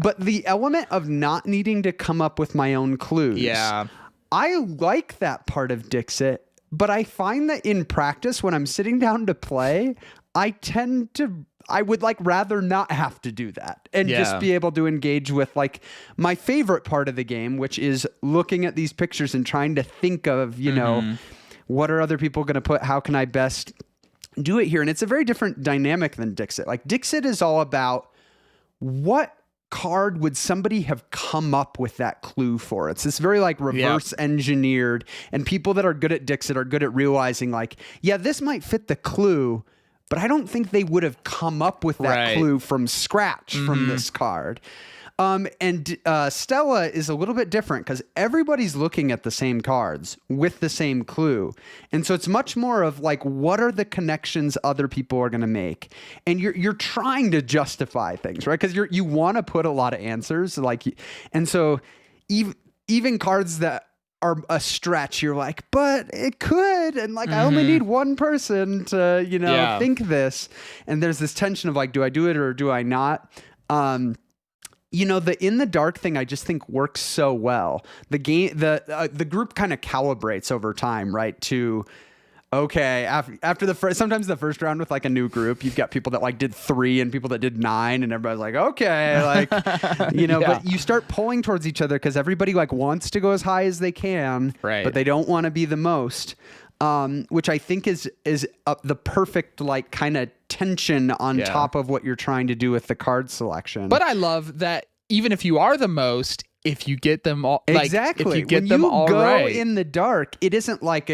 But the element of not needing to come up with my own clues. Yeah. I like that part of Dixit, but I find that in practice, when I'm sitting down to play, I would like rather not have to do that and just be able to engage with like my favorite part of the game, which is looking at these pictures and trying to think of, you know, what are other people going to put? How can I best do it here? And it's a very different dynamic than Dixit. Like Dixit is all about what card would somebody have come up with that clue for? It's this very like reverse engineered, and people that are good at Dixit are good at realizing like, yeah, this might fit the clue, but I don't think they would have come up with that clue from scratch from this card. And Stella is a little bit different because everybody's looking at the same cards with the same clue. And so it's much more of like, what are the connections other people are going to make? And you're trying to justify things, right? Because you want to put a lot of answers. And so even cards that are a stretch, you're like, but it could. And like, I only need one person to, think this. And there's this tension of like, do I do it or do I not? The in the dark thing, I just think works so well. The game, the group kind of calibrates over time, right? To, okay, after sometimes the first round with like a new group, you've got people that like did 3 and people that did 9, and everybody's like, okay, like, but you start pulling towards each other because everybody like wants to go as high as they can, right? But they don't want to be the most. Which I think is the perfect like kind of tension on top of what you're trying to do with the card selection. But I love that even if you are the most, if you get them all exactly, if you get when them you all go right in the dark, it isn't like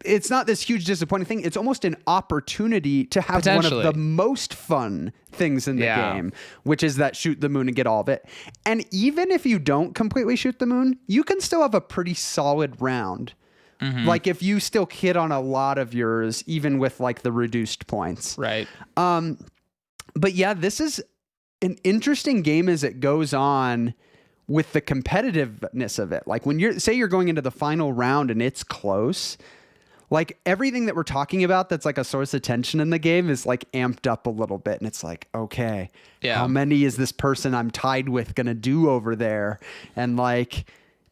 it's not this huge disappointing thing. It's almost an opportunity to have one of the most fun things in the game, which is that shoot the moon and get all of it. And even if you don't completely shoot the moon, you can still have a pretty solid round. Like if you still hit on a lot of yours, even with like the reduced points. Right. But yeah, this is an interesting game as it goes on with the competitiveness of it. Like when you're going into the final round and it's close, like everything that we're talking about that's like a source of tension in the game is like amped up a little bit. And it's like, okay, how many is this person I'm tied with going to do over there? And like,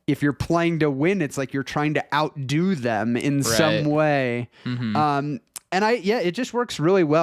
if you're playing to win, it's like you're trying to outdo them in some way. And it just works really well.